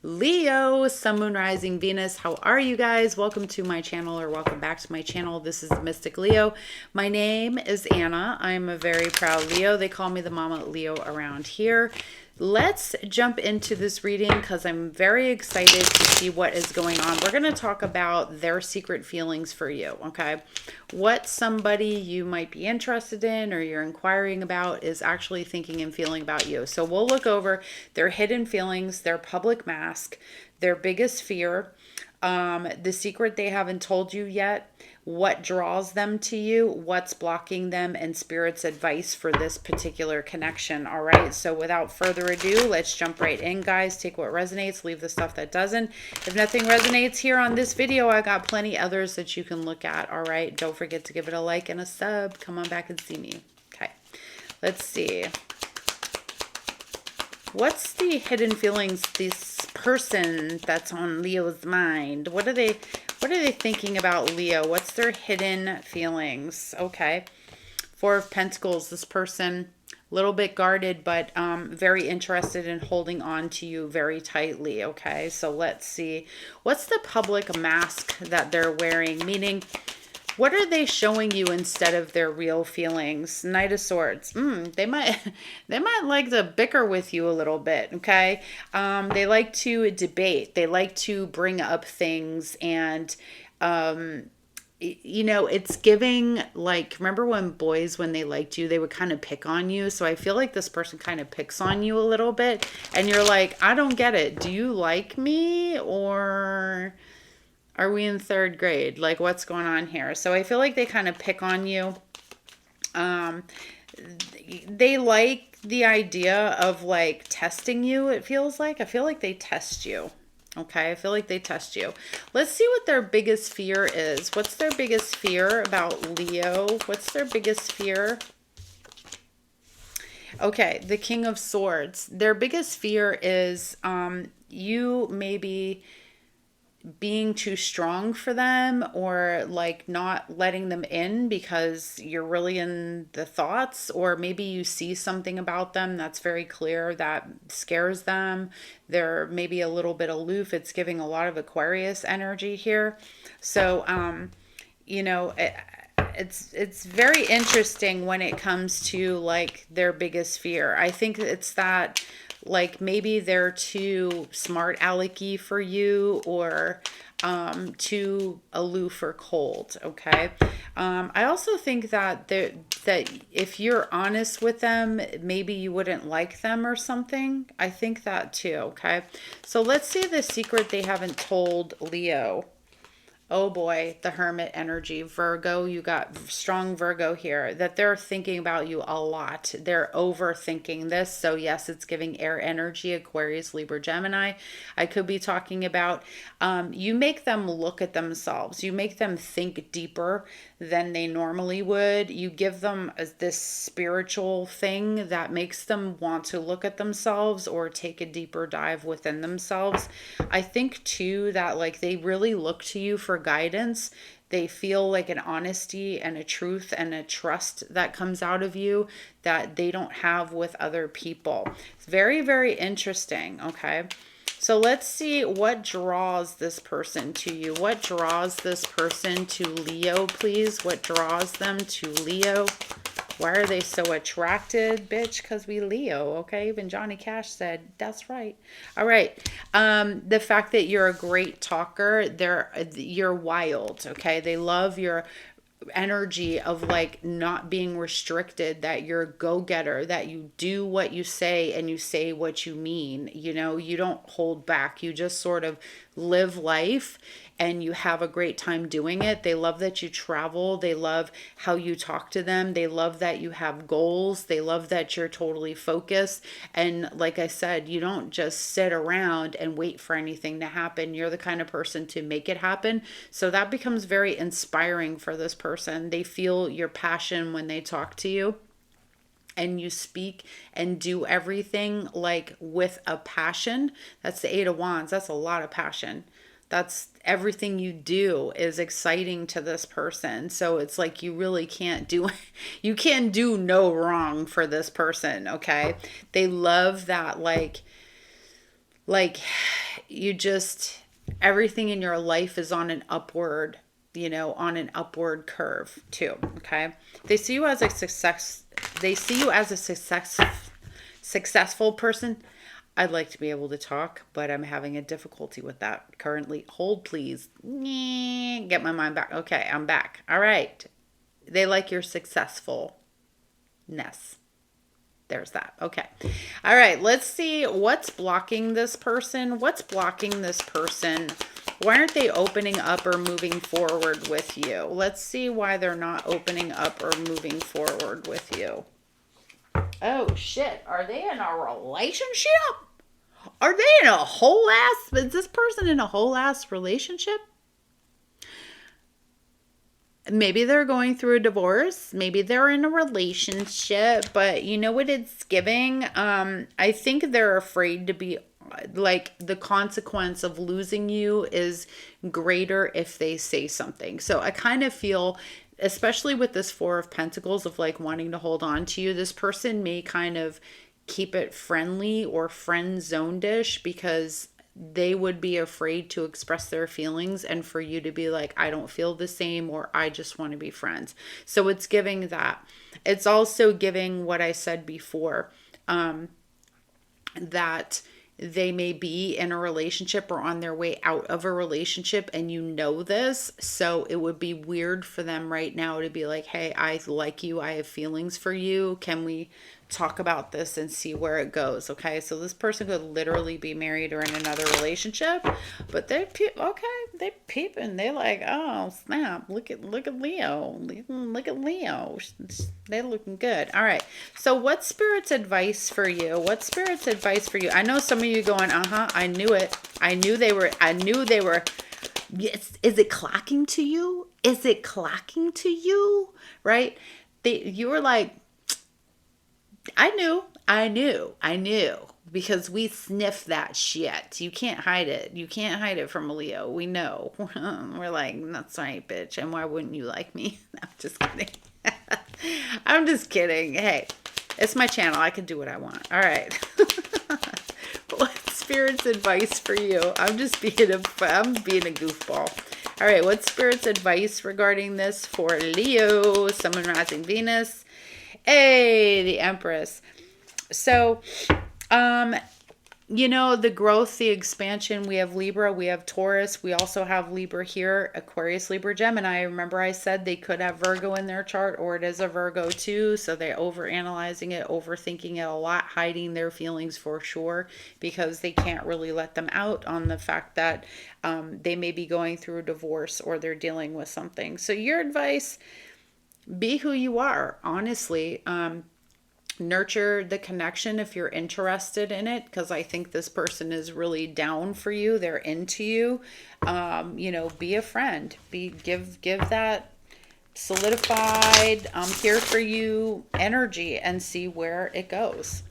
Leo, Sun, Moon, Rising, Venus. How are you guys? Welcome to my channel, or welcome back to my channel. This is Mystic Leo. My name is Anna. I'm a very proud Leo. They call me the Mama Leo around here. Let's jump into this reading because I'm very excited to see what is going on. We're going to talk about their secret feelings for you, okay? What somebody you might be interested in or you're inquiring about is actually thinking and feeling about you. So we'll look over their hidden feelings, their public mask, their biggest fear, the secret they haven't told you yet, what draws them to you, what's blocking them, and Spirit's advice for this particular connection. All right, so without further ado, let's jump right in, guys. Take what resonates, leave the stuff that doesn't. If nothing resonates here on this video, I got plenty others that you can look at. All right, don't forget to give it a like and a sub. Come on back and see me. Okay, let's see. What's the hidden feelings, this person that's on Leo's mind? What are they thinking about Leo? What's their hidden feelings? Okay. Four of Pentacles, this person, a little bit guarded, but very interested in holding on to you very tightly. Okay, so let's see. What's the public mask that they're wearing? Meaning, what are they showing you instead of their real feelings? Knight of Swords. They might like to bicker with you a little bit, okay? They like to debate. They like to bring up things and, you know, it's giving, like, remember when boys, when they liked you, they would kind of pick on you? So I feel like this person kind of picks on you a little bit. And you're like, I don't get it. Do you like me, or are we in third grade? Like, what's going on here? So I feel like they kind of pick on you. They like the idea of, like, testing you, it feels like. I feel like they test you. Okay, I feel like they test you. Let's see what their biggest fear is. What's their biggest fear about Leo? What's their biggest fear? Okay, the King of Swords. Their biggest fear is you maybe being too strong for them, or like not letting them in because you're really in the thoughts, or maybe you see something about them that's very clear that scares them. They're maybe a little bit aloof. It's giving a lot of Aquarius energy here. So you know, it's very interesting when it comes to, like, their biggest fear. I think it's that, like, maybe they're too smart alecky for you, or too aloof or cold. Okay. I also think that that if you're honest with them, maybe you wouldn't like them or something. I think that too. Okay. So let's see the secret they haven't told Leo. Oh boy, the Hermit energy. Virgo, you got strong Virgo here, that they're thinking about you a lot. They're overthinking this. So yes, it's giving air energy, Aquarius, Libra, Gemini. I could be talking about, you make them look at themselves. You make them think deeper than they normally would. You give them this spiritual thing that makes them want to look at themselves or take a deeper dive within themselves. I think too that, like, they really look to you for guidance. They feel like an honesty and a truth and a trust that comes out of you that they don't have with other people. It's very, very interesting. Okay. So let's see what draws this person to you. What draws this person to Leo, please? What draws them to Leo? Why are they so attracted? Bitch, because we Leo, okay? Even Johnny Cash said, that's right. All right. The fact that you're a great talker, you're wild, okay? They love your energy of, like, not being restricted, that you're a go-getter, that you do what you say and you say what you mean. You know, you don't hold back. You just sort of live life and you have a great time doing it. They love that you travel. They love how you talk to them. They love that you have goals. They love that you're totally focused. And like I said, you don't just sit around and wait for anything to happen. You're the kind of person to make it happen. So that becomes very inspiring for this person. They feel your passion when they talk to you. And you speak and do everything, like, with a passion. That's the Eight of Wands. That's a lot of passion. That's everything you do is exciting to this person. So it's like you really can't do, you can't do no wrong for this person. Okay. They love that, like, like you just, everything in your life is on an upward, on an upward curve too. Okay. They see you as a success. They see you as a successful person. I'd like to be able to talk, but I'm having a difficulty with that currently. Hold, please. Get my mind back. Okay, I'm back. All right. They like your successfulness. There's that. Okay. All right. Let's see what's blocking this person. What's blocking this person? Why aren't they opening up or moving forward with you? Let's see why they're not opening up or moving forward with you. Oh, shit. Are they in a relationship? Are they in a whole ass? Is this person in a whole ass relationship? Maybe they're going through a divorce. Maybe they're in a relationship, but you know what it's giving? I think they're afraid to be like, the consequence of losing you is greater if they say something. So I kind of feel, especially with this Four of Pentacles of like wanting to hold on to you, this person may kind of keep it friendly or friend zoned-ish because they would be afraid to express their feelings and for you to be like, I don't feel the same, or I just want to be friends. So it's giving that. It's also giving what I said before, that they may be in a relationship or on their way out of a relationship, and you know this. So it would be weird for them right now to be like, hey, I like you. I have feelings for you. Can we talk about this and see where it goes? Okay. So this person could literally be married or in another relationship, but they're they peeping. They like, oh snap. Look at Leo. Look at Leo. They're looking good. All right. So what's Spirit's advice for you? What's Spirit's advice for you? I know some of you going, I knew it. I knew they were. Yes. Is it clacking to you? Is it clacking to you? Right? You were like, I knew, because we sniff that shit. You can't hide it. You can't hide it from a Leo. We know. We're like, that's right, bitch. And why wouldn't you like me? I'm just kidding. I'm just kidding. Hey, it's my channel. I can do what I want. All right. What's Spirit's advice for you? I'm being a goofball. All right. What's Spirit's advice regarding this for Leo, Sun, Moon, Rising, Venus? Hey, the Empress. So, the growth, the expansion, we have Libra, we have Taurus, we also have Libra here, Aquarius, Libra, Gemini. Remember I said they could have Virgo in their chart, or it is a Virgo too, so they're overanalyzing it, overthinking it a lot, hiding their feelings for sure, because they can't really let them out on the fact that they may be going through a divorce or they're dealing with something. So your advice, be who you are, honestly. Nurture the connection if you're interested in it, because I think this person is really down for you. They're into you. Be a friend. Give that solidified, I'm here for you energy, and see where it goes.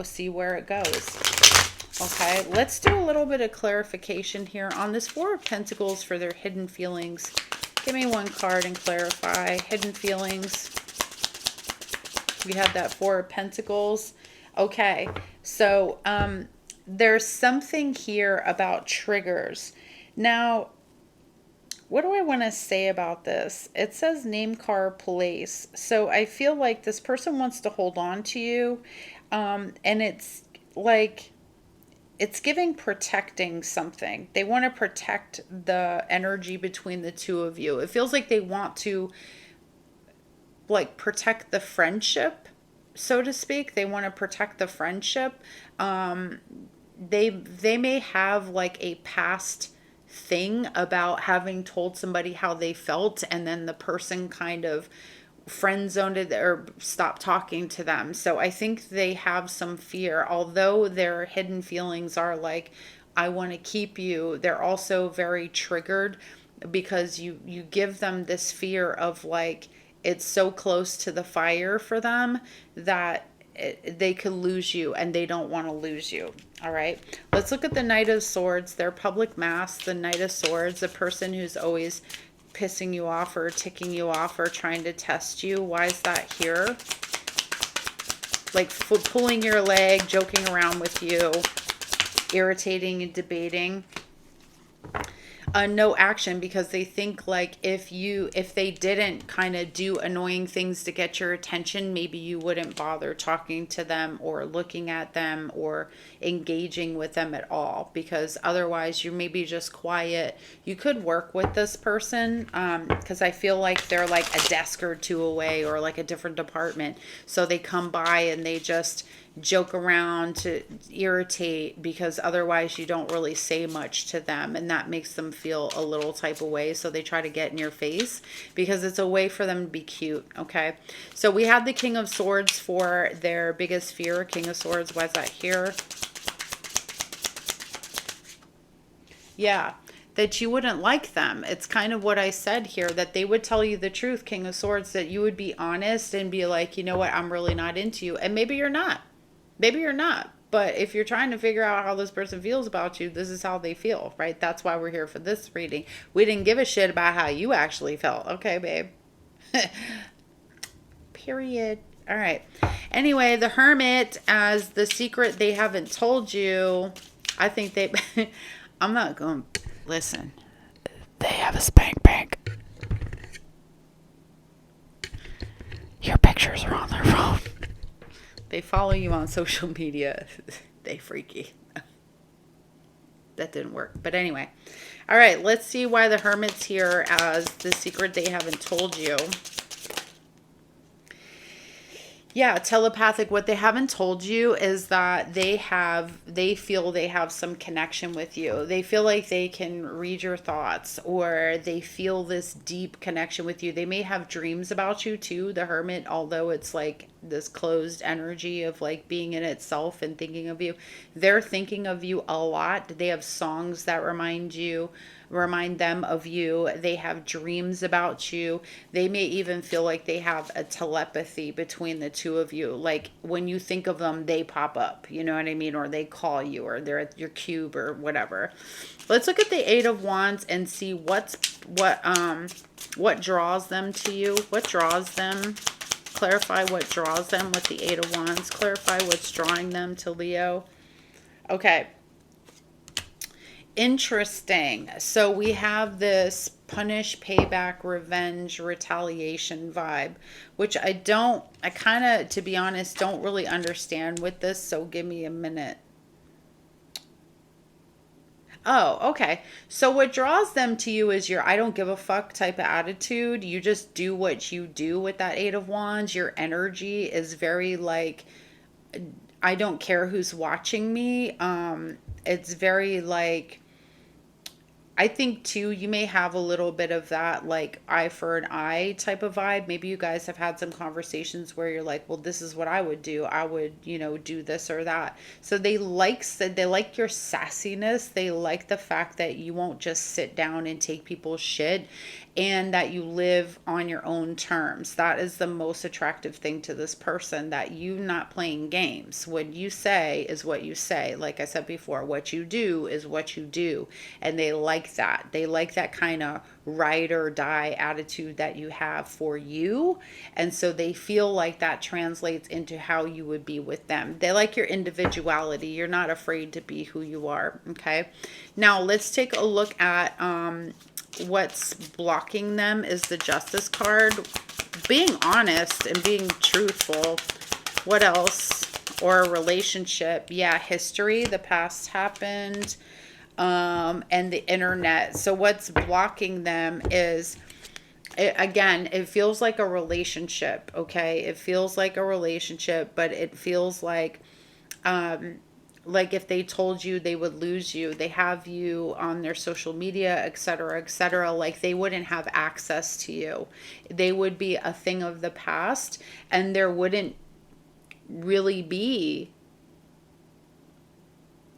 See where it goes. Okay, let's do a little bit of clarification here on this Four of Pentacles for their hidden feelings. Give me one card and clarify. Hidden feelings. We have that Four of Pentacles. Okay, so there's something here about triggers. Now, what do I want to say about this? It says name, car, place. So I feel like this person wants to hold on to you. And it's like, it's giving protecting something. They want to protect the energy between the two of you. It feels like they want to like protect the friendship, so to speak. They want to protect the friendship. They may have like a past thing about having told somebody how they felt, and then the person kind of friend zoned it or stopped talking to them. So I think they have some fear, although their hidden feelings are like, I want to keep you. They're also very triggered because you give them this fear of like, it's so close to the fire for them that they could lose you, and they don't want to lose you. All right, let's look at the Knight of Swords, their public mask. The Knight of Swords, the person who's always pissing you off or ticking you off or trying to test you. Why is that here? Like pulling your leg, joking around with you. irritating and debating. No action, because they think like if they didn't kind of do annoying things to get your attention, maybe you wouldn't bother talking to them or looking at them or engaging with them at all, because otherwise you're maybe just quiet. You could work with this person, because I feel like they're like a desk or two away or like a different department, so they come by and they just joke around to irritate, because otherwise you don't really say much to them, and that makes them feel a little type of way, so they try to get in your face because it's a way for them to be cute. Okay, so we have the King of Swords for their biggest fear. King of Swords, why is that here? Yeah, that you wouldn't like them. It's kind of what I said here, that they would tell you the truth, King of Swords, that you would be honest and be like, you know what, I'm really not into you. And maybe you're not. Maybe you're not. But if you're trying to figure out how this person feels about you, this is how they feel, right? That's why we're here for this reading. We didn't give a shit about how you actually felt. Okay, babe. Period. All right. Anyway, the Hermit as the secret they haven't told you. I think they... I'm not going... Listen. They have a spank bank. Your pictures are on their phone. They follow you on social media. They freaky. That didn't work. But anyway. All right. Let's see why the Hermit's here as the secret they haven't told you. Yeah, telepathic. What they haven't told you is that they feel they have some connection with you. They feel like they can read your thoughts, or they feel this deep connection with you. They may have dreams about you too, the Hermit, although it's like this closed energy of like being in itself and thinking of you. They're thinking of you a lot. They have songs that remind them of you. They have dreams about you. They may even feel like they have a telepathy between the two of you. Like when you think of them, they pop up, you know what I mean? Or they call you, or they're at your cube or whatever. Let's look at the Eight of Wands and see what draws them to you. What draws them? Clarify what draws them with the Eight of Wands. Clarify what's drawing them to Leo. Okay. Interesting. So we have this punish, payback, revenge, retaliation vibe, which I kind of, to be honest, don't really understand with this. So give me a minute. Oh, okay. So what draws them to you is your I don't give a fuck type of attitude. You just do what you do with that Eight of Wands. Your energy is very like, I don't care who's watching me. It's very like, I think too, you may have a little bit of that like eye for an eye type of vibe. Maybe you guys have had some conversations where you're like, well, this is what I would do. I would, do this or that. So they like your sassiness. They like the fact that you won't just sit down and take people's shit, and that you live on your own terms. That is the most attractive thing to this person, that you not playing games. What you say is what you say. Like I said before, what you do is what you do. And they like that. They like that kind of ride or die attitude that you have for you. And so they feel like that translates into how you would be with them. They like your individuality. You're not afraid to be who you are. Okay. Now let's take a look at, what's blocking them is the Justice card. Being honest and being truthful. What else? Or a relationship. Yeah, history. The past happened. And the internet. So what's blocking them is, it feels like a relationship. Okay. It feels like a relationship, but it feels like if they told you they would lose you, they have you on their social media, etc., etc., like they wouldn't have access to you. They would be a thing of the past, and there wouldn't really be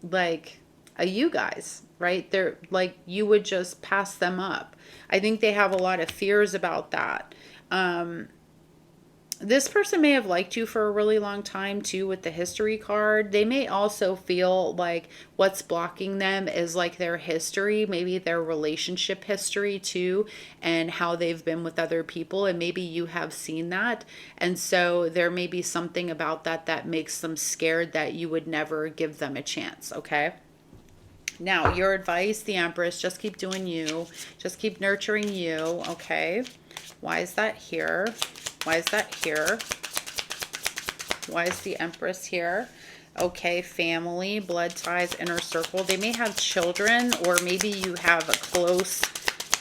like a you guys, right? They're like, you would just pass them up. I think they have a lot of fears about that. This person may have liked you for a really long time too with the history card. They may also feel like what's blocking them is like their history, maybe their relationship history too, and how they've been with other people. And maybe you have seen that. And so there may be something about that that makes them scared that you would never give them a chance. Okay. Now, your advice, the Empress, just keep doing you. Just keep nurturing you, okay? Why is that here? Why is that here? Why is the Empress here? Okay, family, blood ties, inner circle. They may have children, or maybe you have a close,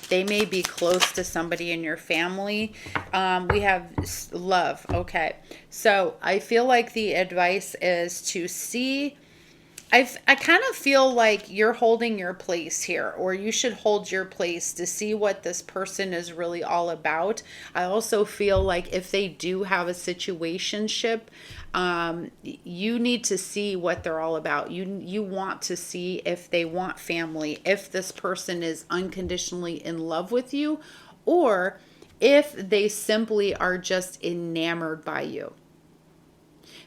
they may be close to somebody in your family. We have love. Okay, so I feel like the advice is to see, I kind of feel like you're holding your place here, or you should hold your place to see what this person is really all about. I also feel like if they do have a situationship, you need to see what they're all about. You want to see if they want family, if this person is unconditionally in love with you, or if they simply are just enamored by you,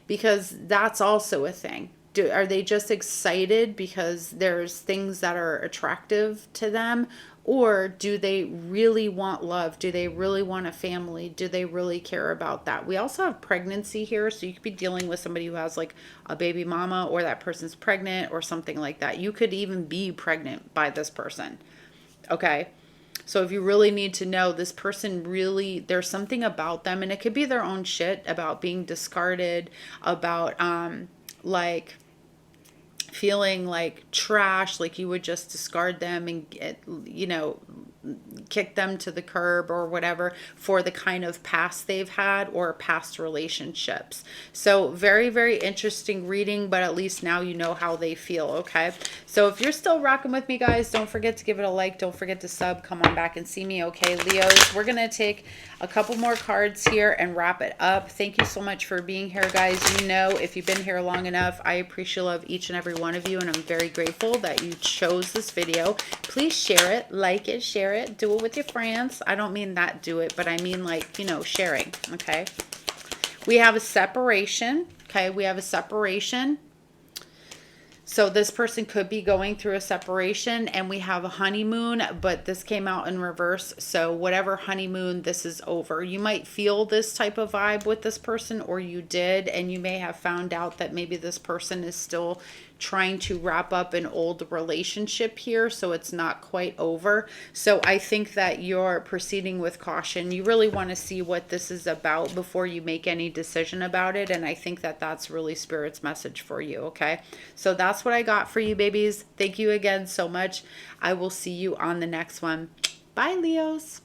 because that's also a thing. Are they just excited because there's things that are attractive to them? Or do they really want love? Do they really want a family? Do they really care about that? We also have pregnancy here. So you could be dealing with somebody who has like a baby mama, or that person's pregnant or something like that. You could even be pregnant by this person. Okay. So if you really need to know, this person really, there's something about them, and it could be their own shit about being discarded, about like feeling like trash, like you would just discard them and get, kick them to the curb or whatever, for the kind of past they've had or past relationships. So very, very interesting reading, but at least now you know how they feel, okay? So if you're still rocking with me, guys, don't forget to give it a like. Don't forget to sub. Come on back and see me, okay, Leos? We're going to take a couple more cards here and wrap it up. Thank you so much for being here, guys. You know, if you've been here long enough, I appreciate love each and every one of you, and I'm very grateful that you chose this video. Please share it, like it, share it, do it with your friends. I don't mean that do it, but I mean like, sharing, okay? We have a separation, okay? We have a separation. So this person could be going through a separation, and we have a honeymoon, but this came out in reverse. So whatever honeymoon, this is over. You might feel this type of vibe with this person, or you did, and you may have found out that maybe this person is still trying to wrap up an old relationship here, so it's not quite over. So I think that you're proceeding with caution. You really want to see what this is about before you make any decision about it, and I think that that's really Spirit's message for you, okay? So that's what I got for you, babies. Thank you again so much. I will see you on the next one. Bye, Leos.